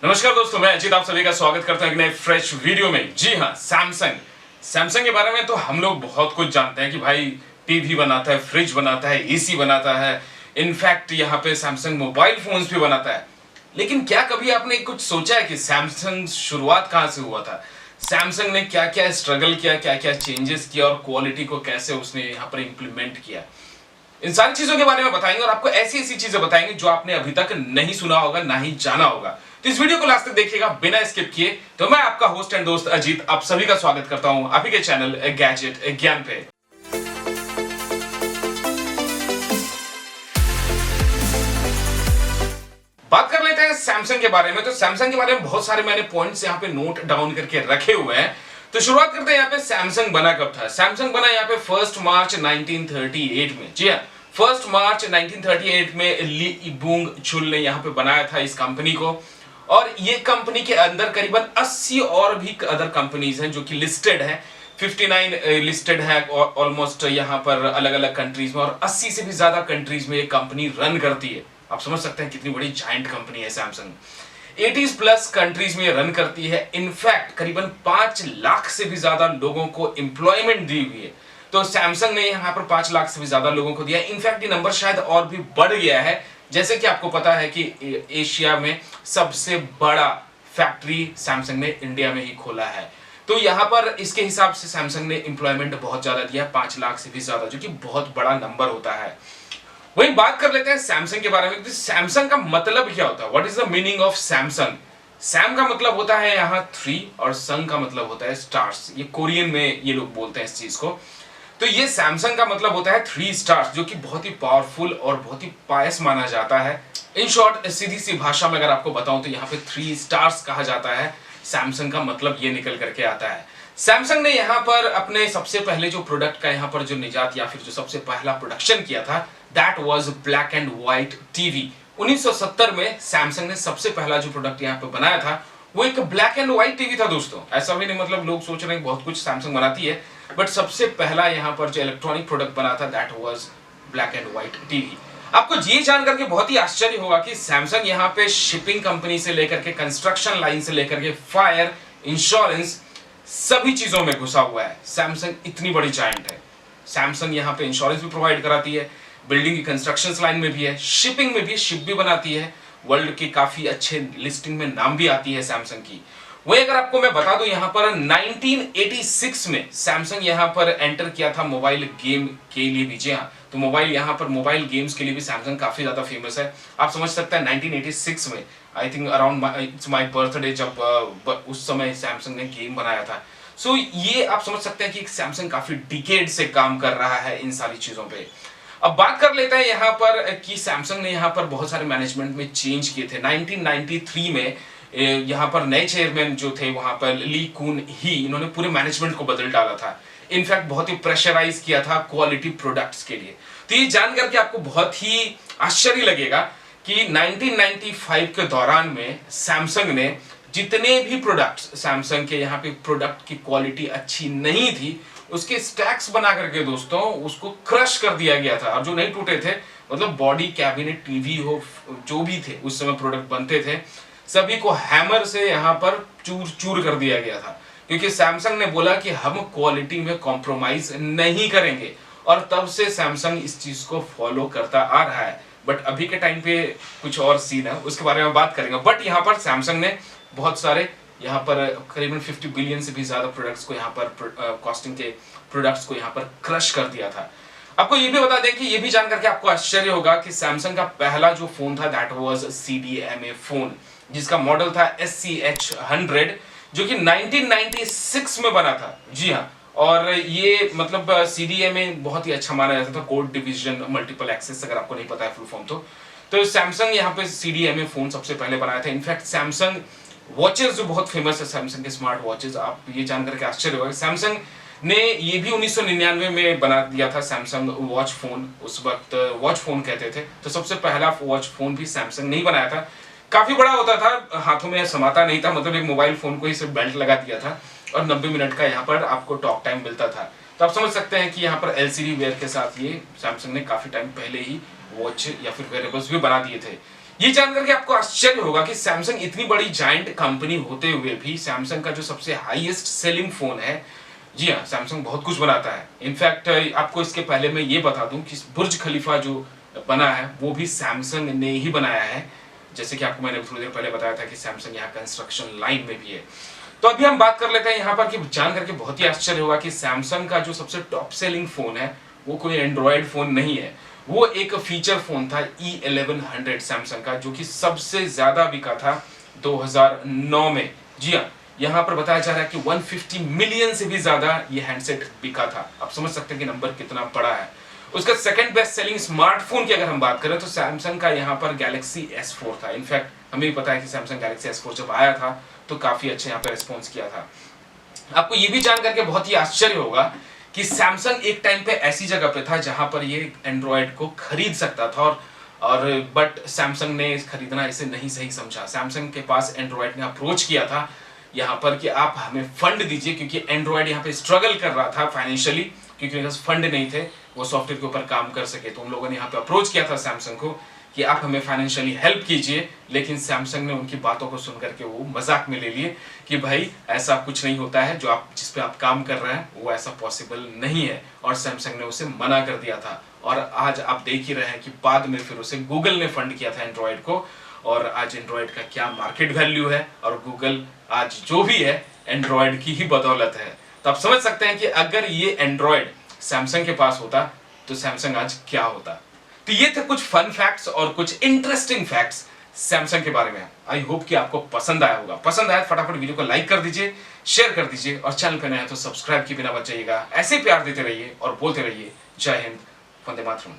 नमस्कार दोस्तों, मैं अजीत आप सभी का स्वागत करता हूं एक नए फ्रेश वीडियो में। जी हाँ, सैमसंग के बारे में तो हम लोग बहुत कुछ जानते हैं कि भाई टीवी बनाता है, फ्रिज बनाता है, एसी बनाता है, इनफैक्ट यहाँ पे सैमसंग मोबाइल फोन्स भी बनाता है। लेकिन क्या कभी आपने कुछ सोचा है कि सैमसंग शुरुआत कहाँ से हुआ था? सैमसंग ने क्या क्या स्ट्रगल किया, क्या क्या चेंजेस किया और क्वालिटी को कैसे उसने यहाँ पर इंप्लीमेंट किया, इन सारी चीजों के बारे में बताएंगे और आपको ऐसी ऐसी चीजें बताएंगे जो आपने अभी तक नहीं सुना होगा, ना ही जाना होगा। तो इस वीडियो को लास्ट तक देखिएगा बिना स्किप किए। तो मैं आपका होस्ट एंड दोस्त अजीत आप सभी का स्वागत करता हूं आप ही के चैनल गैजेट ज्ञान पे। बात कर लेते हैं सैमसंग के बारे में। तो सैमसंग के बारे में बहुत सारे मैंने पॉइंट्स यहाँ पे नोट डाउन करके रखे हुए हैं। तो शुरुआत करते हैं यहाँ पे सैमसंग बना कब था। सैमसंग बना यहाँ पे 1 मार्च 1938 में। जी हाँ, 1 मार्च 1938 में ली बुंग चुल ने यहाँ पे बनाया था इस कंपनी को। और ये कंपनी के अंदर करीबन 80 और भी अदर कंपनीज हैं जो कि लिस्टेड है। 59 लिस्टेड है ऑलमोस्ट यहाँ पर अलग अलग कंट्रीज में, और 80 से भी ज्यादा कंट्रीज में ये कंपनी रन करती है। आप समझ सकते हैं कितनी बड़ी जायंट कंपनी है सैमसंग। 80 प्लस कंट्रीज में रन करती है। इनफैक्ट करीबन 5 लाख से भी ज्यादा लोगों को एम्प्लॉयमेंट दी हुई है। तो सैमसंग ने यहाँ पर 5 लाख से भी ज्यादा लोगों को दिया। इनफैक्ट ये नंबर शायद और भी बढ़ गया है। जैसे कि आपको पता है कि एशिया में सबसे बड़ा फैक्ट्री सैमसंग ने इंडिया में ही खोला है। तो यहाँ पर इसके हिसाब से सैमसंग ने एम्प्लॉयमेंट बहुत ज्यादा दिया, 5 लाख से भी ज्यादा, जो कि बहुत बड़ा नंबर होता है। वही बात कर लेते हैं सैमसंग के बारे में। सैमसंग का मतलब क्या होता है? What is the meaning of Samsung? Sam का मतलब होता है यहाँ 3 और संग का मतलब होता है स्टार्स। ये कोरियन में ये लोग बोलते हैं इस चीज को। तो ये सैमसंग का मतलब होता है 3 स्टार्स, जो कि बहुत ही पावरफुल और बहुत ही पायस माना जाता है। इन शॉर्ट, सीधी सी भाषा में अगर आपको बताऊं तो यहाँ पे 3 स्टार्स कहा जाता है। सैमसंग का मतलब ये निकल करके आता है। सैमसंग ने यहाँ पर अपने सबसे पहले जो प्रोडक्ट का यहाँ पर जो निजात या फिर जो सबसे पहला प्रोडक्शन किया था, that was black and white TV. 1970 में सैमसंग ने सबसे पहला जो प्रोडक्ट यहाँ पे बनाया था वो एक ब्लैक एंड व्हाइट टीवी था दोस्तों। ऐसा भी नहीं मतलब लोग सोच रहे हैं बहुत कुछ सैमसंग बनाती है, बट सबसे पहला यहाँ पर जो इलेक्ट्रॉनिक प्रोडक्ट बना था that was black and white TV. आपको ये जान करके बहुत ही आश्चर्य होगा कि सैमसंग यहाँ पे शिपिंग कंपनी से लेकर के कंस्ट्रक्शन लाइन से लेकर के फायर, इंश्योरेंस, सभी चीजों में घुसा हुआ है। सैमसंग इतनी बड़ी जायंट है। सैमसंग यहाँ पे इंश्योरेंस भी प्रोवाइड कराती है, बिल्डिंग की कंस्ट्रक्शन लाइन में भी है, शिपिंग में भी, शिप भी बनाती है। वर्ल्ड की काफी अच्छे लिस्टिंग में नाम भी आती है सैमसंग की। वही अगर आपको मैं बता दूं यहाँ पर 1986 में सैमसंग यहाँ पर एंटर किया था मोबाइल गेम के लिए भी। जी हाँ, तो मोबाइल यहाँ पर मोबाइल गेम्स के लिए भी सैमसंग काफी ज्यादा फेमस है। आप समझ सकते हैं 1986 में, I think around its my birthday, जब उस समय सैमसंग ने गेम बनाया था। सो ये आप समझ सकते हैं कि सैमसंग काफी डिकेड से काम कर रहा है इन सारी चीजों पे। अब बात कर लेते हैं यहाँ पर कि सैमसंग ने यहाँ पर बहुत सारे मैनेजमेंट में चेंज किए थे। 1993 में यहाँ पर नए चेयरमैन जो थे वहां पर ली कून ही, इन्होंने पूरे मैनेजमेंट को बदल डाला था। इनफैक्ट बहुत ही प्रेशराइज किया था क्वालिटी प्रोडक्ट्स के लिए। तो ये जान करके आपको बहुत ही आश्चर्य लगेगा कि 1995 के दौरान में सैमसंग ने जितने भी प्रोडक्ट्स, सैमसंग के यहाँ पे प्रोडक्ट की क्वालिटी अच्छी नहीं थी, उसके स्टैक्स बना करके दोस्तों उसको क्रश कर दिया गया था। और जो नहीं टूटे थे, मतलब बॉडी, कैबिनेट, टीवी हो, जो भी थे उस समय प्रोडक्ट बनते थे, सभी को हैमर से यहाँ पर चूर चूर कर दिया गया था। क्योंकि सैमसंग ने बोला कि हम क्वालिटी में कॉम्प्रोमाइज नहीं करेंगे, और तब से सैमसंग इस चीज को फॉलो करता आ रहा है। बट अभी के टाइम पे कुछ और सीन है, उसके बारे में बात करेंगे। बट यहाँ पर सैमसंग ने बहुत सारे यहाँ पर करीबन 50 बिलियन से भी ज्यादा प्रोडक्ट्स को यहाँ पर कॉस्टिंग के प्रोडक्ट्स को यहाँ पर क्रश कर दिया था। आपको ये भी बता दें कि ये भी जान करके आपको आश्चर्य होगा कि सैमसंग का पहला जो फोन था दैट वाज CDMA फोन, जिसका मॉडल था SCH100, जो कि 1996 में बना था। जी हाँ, और ये मतलब CDMA बहुत ही अच्छा माना जाता था, कोड डिवीजन मल्टीपल एक्सेस, अगर आपको नहीं पता है फुल फॉर्म तो सैमसंग यहाँ पे CDMA फोन सबसे पहले बनाया था। इनफैक्ट सैमसंग वॉचेस जो बहुत फेमस है, सैमसंग के स्मार्ट वॉचेस, आप ये जानकर के आश्चर्य होगा सैमसंग ने ये भी 1999 में बना दिया था सैमसंग वॉच फोन। उस वक्त वॉच फोन कहते थे। तो सबसे पहला वॉच फोन भी सैमसंग ने ही बनाया था। काफी बड़ा होता था, हाथों में समाता नहीं था, मतलब एक मोबाइल फोन को ही सिर्फ बेल्ट लगा दिया था, और 90 मिनट का यहाँ पर आपको टॉक टाइम मिलता था। तो आप समझ सकते हैं कि यहाँ पर LCD वेयर के साथ ये सैमसंग ने काफी टाइम पहले ही वॉच या फिर वेयरेबल्स भी बना दिए थे। ये जानकर के आपको आश्चर्य होगा कि सैमसंग इतनी बड़ी जायंट कंपनी होते हुए भी सैमसंग का जो सबसे हाईएस्ट सेलिंग फोन है, जी हाँ, सैमसंग बहुत कुछ बनाता है। इनफैक्ट आपको इसके पहले मैं ये बता दूं कि बुर्ज खलीफा जो बना है वो भी सैमसंग ने ही बनाया है। जैसे कि आपको मैंने थोड़ी देर पहले बताया था कि सैमसंग यहाँ कंस्ट्रक्शन लाइन में भी है। तो अभी हम बात कर लेते हैं यहाँ पर कि जान करके बहुत ही आश्चर्य होगा कि सैमसंग का जो सबसे टॉप सेलिंग फोन है वो कोई एंड्रॉयड फोन नहीं है, वो एक फीचर फोन था E1100 सैमसंग का, जो कि सबसे ज्यादा बिका था 2009 में। जी हाँ, यहाँ पर बताया जा रहा है कि 150 मिलियन से भी ज्यादा ये हैंडसेट बिका था। आप समझ सकते हैं कि नंबर कितना बड़ा है। उसका सेकंड बेस्ट सेलिंग स्मार्टफोन की अगर हम बात करें तो सैमसंग का यहाँ पर गैलेक्सी S4 था। इनफैक्ट हमें भी पता है कि सैमसंग गैलेक्सी S4 जब आया था तो काफी अच्छे यहाँ पर रिस्पॉन्स किया था। आपको ये भी जान करके बहुत ही आश्चर्य होगा कि सैमसंग एक टाइम पे ऐसी जगह पे था जहां पर ये एंड्रॉयड को खरीद सकता था और बट सैमसंग ने खरीदना इसे नहीं सही समझा। सैमसंग के पास एंड्रॉयड ने अप्रोच किया था यहाँ पर कि आप हमें फंड दीजिए, क्योंकि एंड्रॉयड यहाँ पे स्ट्रगल कर रहा था फाइनेंशियली, क्योंकि उनके पास फंड नहीं थे वो सॉफ्टवेयर के ऊपर काम कर सके। तो उन लोगों ने यहाँ पे अप्रोच किया था सैमसंग को कि आप हमें फाइनेंशियली हेल्प कीजिए, लेकिन सैमसंग ने उनकी बातों को सुनकर के वो मजाक में ले लिए कि भाई ऐसा कुछ नहीं होता है, जो आप जिस पे आप काम कर रहे हैं वो ऐसा पॉसिबल नहीं है, और सैमसंग ने उसे मना कर दिया था। और आज आप देख ही रहे हैं कि बाद में फिर उसे गूगल ने फंड किया था एंड्रॉयड को, और आज एंड्रॉयड का क्या मार्केट वैल्यू है, और गूगल आज जो भी है एंड्रॉयड की ही बदौलत है। तो आप समझ सकते हैं कि अगर ये एंड्रॉयड सैमसंग के पास होता तो सैमसंग आज क्या होता। तो ये थे कुछ फन फैक्ट्स और कुछ इंटरेस्टिंग फैक्ट्स सैमसंग के बारे में। आई होप कि आपको पसंद आया होगा। पसंद आया तो फटाफट वीडियो को लाइक कर दीजिए, शेयर कर दीजिए, और चैनल पे नए हैं तो सब्सक्राइब किए बिना मत जाइएगा। ऐसे प्यार देते रहिए और बोलते रहिए जय हिंद, वंदे मातरम।